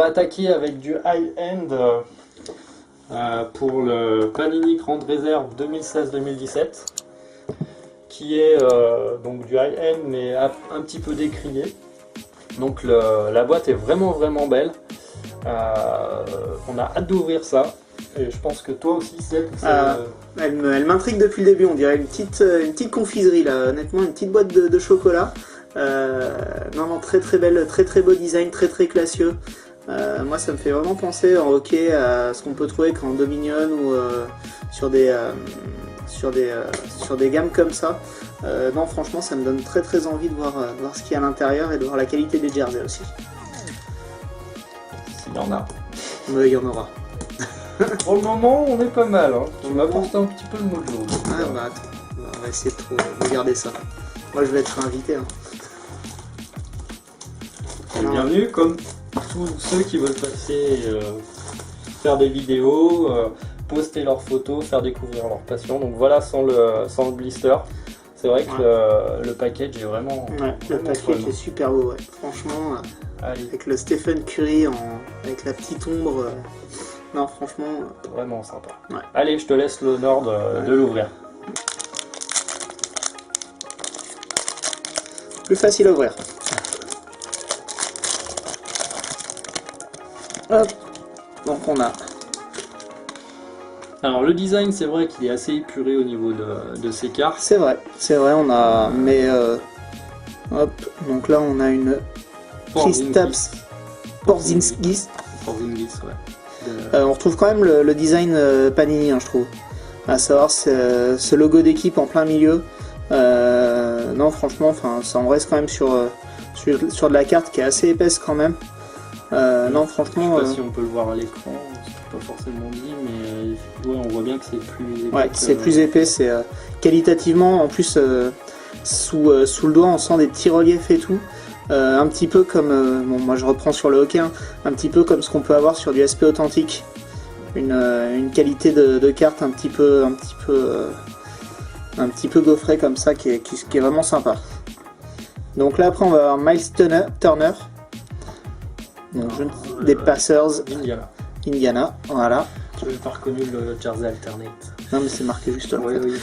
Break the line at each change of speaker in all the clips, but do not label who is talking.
va attaquer avec du high-end pour le Panini Grande Réserve 2016-2017, qui est donc du high-end mais un petit peu décrié. Donc la boîte est vraiment belle. On a hâte d'ouvrir ça. Et je pense que toi aussi, Seb,
elle m'intrigue depuis le début. On dirait une petite confiserie là. Honnêtement, une petite boîte de chocolat. Non, très belle, très beau design, très classieux. Moi, ça me fait vraiment penser en hockey à ce qu'on peut trouver en Dominion ou sur des gammes comme ça. Non, franchement, ça me donne très envie de voir ce qu'il y a à l'intérieur et de voir la qualité des jerseys aussi.
S'il y en a.
Mais il y en aura.
Pour le moment, on est pas mal. Hein. Tu m'as apporté un petit peu le mojo.
Ah bah attends, on va essayer de regarder ça. Moi, je vais être invité. Hein.
Bienvenue, comme tous ceux qui veulent passer faire des vidéos, poster leurs photos, faire découvrir leur passion. Donc voilà, sans le blister. C'est vrai que le package est vraiment.
Ouais, le package est super beau, ouais. Franchement, avec le Stephen Curry avec la petite ombre. Non, franchement.
Vraiment sympa.
Ouais.
Allez, je te laisse l'honneur de l'ouvrir.
Plus facile à ouvrir. Hop. Donc on a.
Alors le design, c'est vrai qu'il est assez épuré au niveau de ses cartes.
C'est vrai, on a. Mais hop. Donc là on a une Kristaps Porzingis.
Porzingis, ouais.
On retrouve quand même le design Panini, hein, je trouve. À savoir ce logo d'équipe en plein milieu. Non, franchement, ça en reste quand même sur de la carte qui est assez épaisse quand même. Non, franchement.
Je sais pas si on peut le voir à l'écran, c'est pas forcément dit, mais ouais, on voit bien que c'est plus épais.
Ouais, c'est plus épais. C'est qualitativement, en plus, sous le doigt, on sent des petits reliefs et tout. Un petit peu comme, bon, moi je reprends sur le hockey, hein, un petit peu comme ce qu'on peut avoir sur du SP authentique, une qualité de carte un petit peu gaufrée comme ça qui est vraiment sympa. Donc là après on va avoir Miles Turner, donc des Passers, Indiana, voilà.
Je n'ai pas reconnu le jersey alternate.
Non mais c'est marqué juste là.
Oui.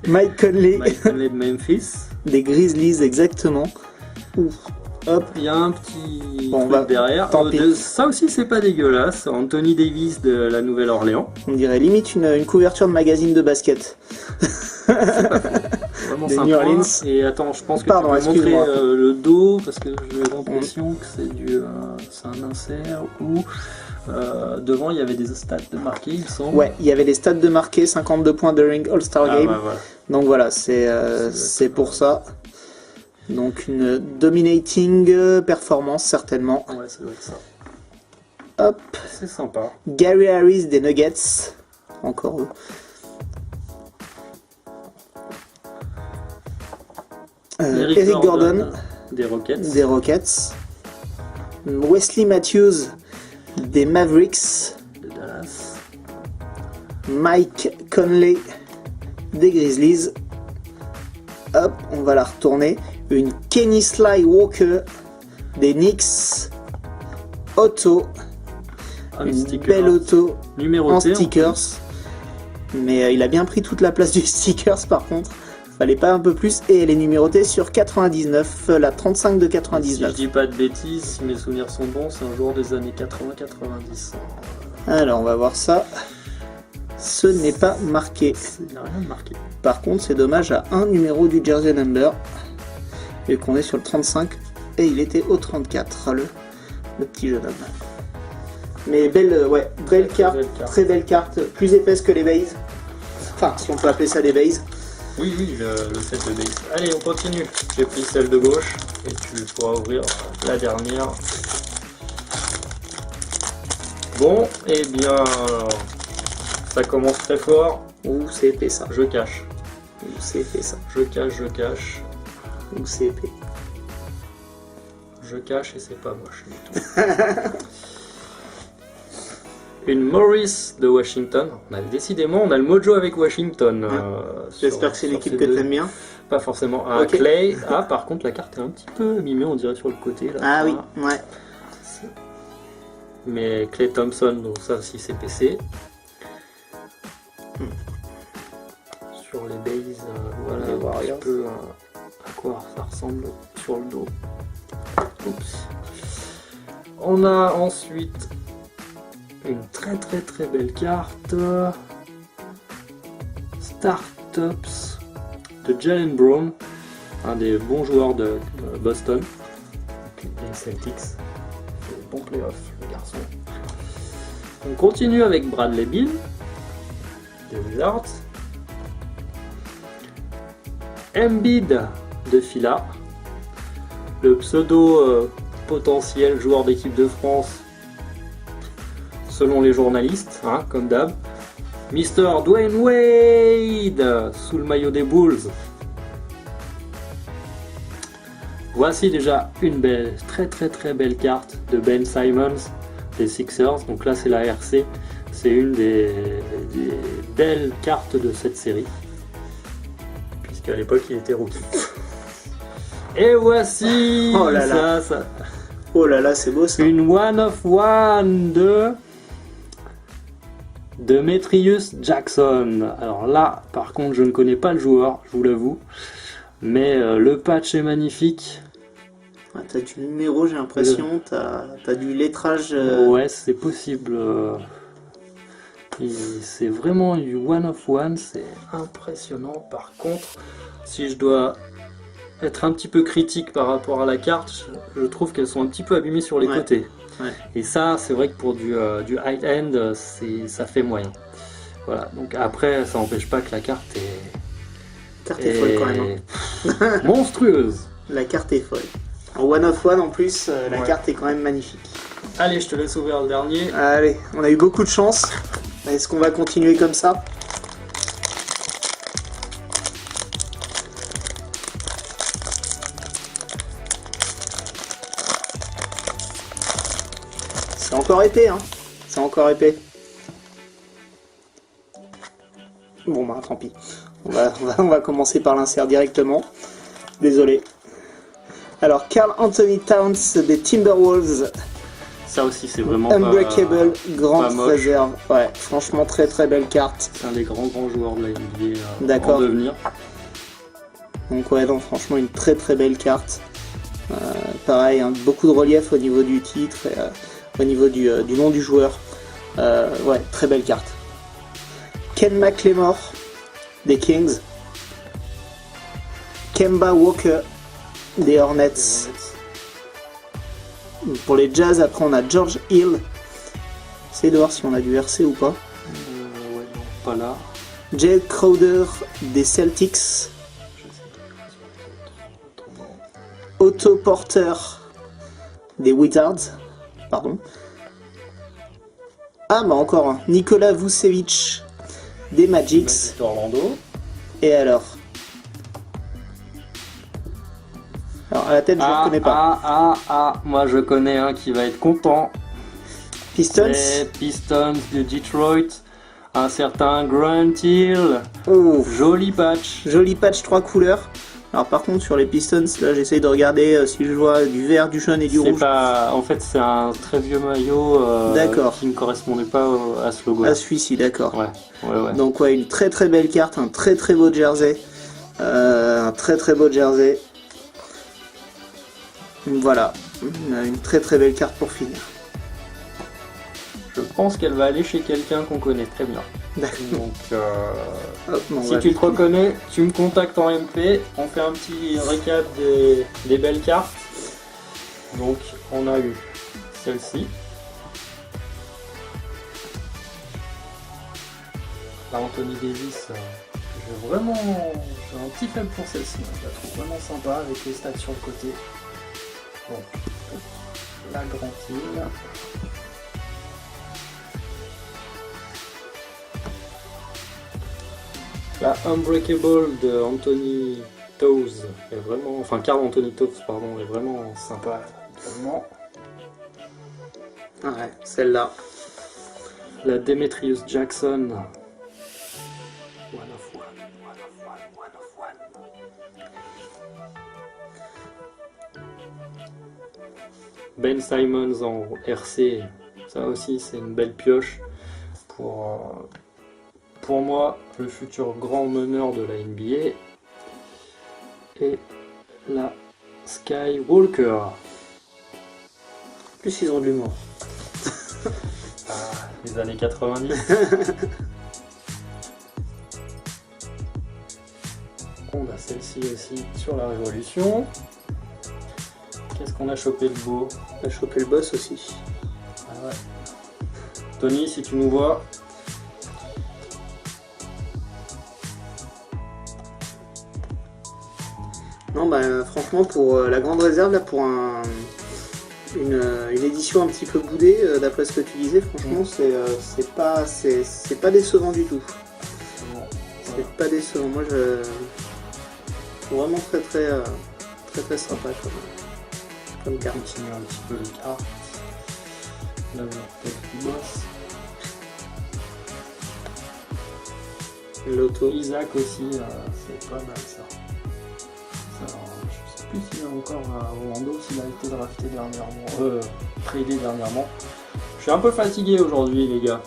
Mike Conley
de Memphis.
Des Grizzlies exactement. Ouf. Hop.
Il y a un petit
bon,
truc derrière. Ça aussi c'est pas dégueulasse. Anthony Davis de la Nouvelle-Orléans.
On dirait limite une couverture de magazine de basket.
C'est pas faux. Vraiment
de
sympa.
New Orleans.
Et attends, je pense que tu peux montrer le dos parce que j'ai l'impression que c'est un insert où devant il y avait des stats de marqués, il semble.
Ouais, il y avait les stats de marqués, 52 points during All-Star Game.
Ouais, voilà.
Donc voilà, c'est pour ça. Donc une dominating performance certainement.
Ouais, c'est vrai que ça.
Hop.
C'est sympa.
Gary Harris des Nuggets. Encore eux. Eric Gordon
des
Rockets. Wesley Matthews des Mavericks.
De Dallas.
Mike Conley des Grizzlies. Hop, on va la retourner. Une Kenny Sly Walker des Knicks. Auto. Une belle auto
numérotée,
en stickers. Mais il a bien pris toute la place du stickers par contre. Fallait pas un peu plus. Et elle est numérotée sur 99, la 35 de 99.
Si je dis pas de bêtises, si mes souvenirs sont bons, c'est un joueur des années 80-90.
Alors on va voir ça. Ce n'est pas marqué.
Il n'a rien marqué.
Par contre, c'est dommage à un numéro du jersey number. Et qu'on est sur le 35. Et il était au 34, le petit jeune homme. Mais belle carte, très belle carte, plus épaisse que les bases. Enfin, si on peut appeler ça des bases.
Oui, le set de base. Allez, on continue. J'ai pris celle de gauche et tu pourras ouvrir la dernière. Bon, eh bien, ça commence très fort.
Ouh, c'est épais ça.
Je cache.
Ouh, c'est épais ça.
Je cache.
Ouh, c'est épais.
Je cache et c'est pas moche du tout. Une Morris de Washington. Décidément, on a le mojo avec Washington.
J'espère que c'est l'équipe que t'aimes bien.
Pas forcément. Un
Okay.
Clay. Ah, par contre, la carte est un petit peu mimée, on dirait sur le côté. Là.
Ah oui, ouais.
mais Klay Thompson, donc ça aussi c'est PC. Sur les bases, voilà
Les
un petit
Warriors.
peu à quoi ça ressemble sur le dos. Oups. On a ensuite une très belle carte Startups de Jalen Brown, un des bons joueurs de Boston, les Celtics. Il fait des bons playoffs, le garçon. On continue avec Bradley Beal des Wizards. Embiid de Fila, le pseudo potentiel joueur d'équipe de France selon les journalistes, hein, comme d'hab. Mister Dwayne Wade sous le maillot des Bulls. Voici déjà une belle, très belle carte de Ben Simmons des Sixers. Donc là c'est la RC, c'est une des belles cartes de cette série. Puisqu'à l'époque il était rookie. Et voici
Oh là là.
ça.
Oh là là, c'est beau ça.
Une one of one de Demetrius Jackson. Alors là, par contre, je ne connais pas le joueur, je vous l'avoue. Mais le patch est magnifique.
Ah, t'as du numéro, j'ai l'impression. T'as du lettrage.
Ouais, c'est possible. C'est vraiment du one of one, c'est impressionnant. Par contre, si je dois être un petit peu critique par rapport à la carte, je trouve qu'elles sont un petit peu abîmées sur les
Ouais.
côtés.
Ouais.
Et ça, c'est vrai que pour du high-end, ça fait moyen. Voilà, donc après, ça n'empêche pas que la carte
La carte est folle quand même. Hein.
monstrueuse.
La carte est folle. En one of one en plus, la
Ouais.
carte est quand même magnifique.
Allez, je te laisse ouvrir le dernier.
Allez, on a eu beaucoup de chance. Est-ce qu'on va continuer comme ça? C'est encore épais, hein. C'est encore épais. Bon bah tant pis. On va commencer par l'insert directement. Désolé. Alors, Karl Anthony Towns des Timberwolves.
Ça aussi, c'est vraiment
Unbreakable, grande
pas moche.
réserve. Ouais, franchement, très belle carte.
C'est un des grands joueurs de la NBA
D'accord.
en devenir.
Donc ouais, non, franchement, une très belle carte. Pareil, hein, beaucoup de relief au niveau du titre et au niveau du nom du joueur. Ouais, très belle carte. Ken McLemore des Kings. Kemba Walker des Hornets. Pour les Jazz, après on a George Hill. Essayez de voir si on a du RC ou pas.
Ouais, non, pas là.
Jay Crowder des Celtics. Otto Porter des Wizards. Pardon. Ah bah encore un. Nikola Vucevic des Magics.
Magic Orlando.
Et alors à la tête je ne reconnais pas.
Moi je connais un qui va être content.
Pistons.
C'est Pistons de Detroit. Un certain Grant Hill.
Oh,
Joli patch.
joli patch 3 couleurs. Alors par contre sur les Pistons, là j'essaye de regarder si je vois du vert, du jaune et du
C'est
rouge.
pas... En fait c'est un très vieux maillot
D'accord.
qui ne correspondait pas à ce logo.
Ah celui-ci, d'accord.
Ouais.
Donc ouais, une très belle carte, un très beau jersey. Un très beau jersey. Voilà, une très belle carte pour finir.
Je pense qu'elle va aller chez quelqu'un qu'on connaît très bien.
D'accord.
Donc
Hop, bon,
si
ouais.
tu te reconnais, tu me contactes en MP, on fait un petit récap des belles cartes. Donc on a eu celle-ci. La Anthony Davis, j'ai un petit faible pour celle-ci, je la trouve vraiment sympa avec les stats sur le côté. Donc la Grant Hill. La Unbreakable de Anthony Towns est vraiment, enfin Karl Anthony Towns pardon, est vraiment sympa également.
Ouais, celle-là.
La Demetrius Jackson. One of one. Ben Simmons en RC, Ça aussi, c'est une belle pioche pour moi, le futur grand meneur de la NBA. Et la Skywalker.
En plus, ils ont de l'humour.
Les années 90. On a celle-ci aussi sur la Révolution. Qu'est-ce qu'on a chopé de beau?
On a chopé le boss aussi.
Ah ouais. Tony, si tu nous vois.
Non, bah franchement, pour la grande réserve, là, pour une édition un petit peu boudée, d'après ce que tu disais, franchement, c'est pas décevant du tout. C'est pas décevant. Moi, je vraiment très sympa comme carte.
Continue un petit peu les cartes. La tête du boss.
L'auto.
Isaac aussi, c'est pas mal ça. Je sais plus s'il est encore à Orlando, s'il a été drafté dernièrement, tradé dernièrement. Je suis un peu fatigué aujourd'hui les gars.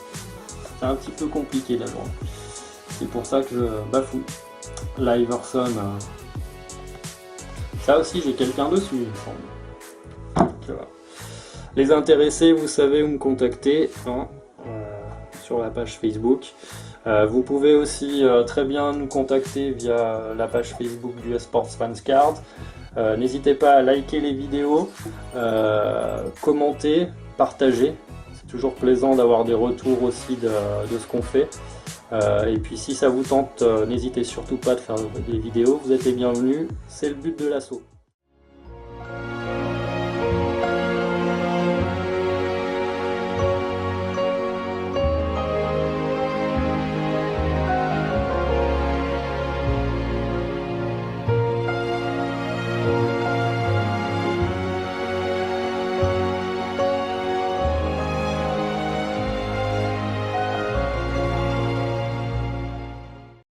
C'est un petit peu compliqué la journée. C'est pour ça que je bafoue. L'Iverson. Ça aussi j'ai quelqu'un dessus il me semble. Donc, les intéressés, vous savez où me contacter hein, sur la page Facebook. Vous pouvez aussi très bien nous contacter via la page Facebook du Sports Fans Card. N'hésitez pas à liker les vidéos, commenter, partager. C'est toujours plaisant d'avoir des retours aussi de ce qu'on fait. Et puis si ça vous tente, n'hésitez surtout pas de faire des vidéos. Vous êtes les bienvenus, c'est le but de l'assaut.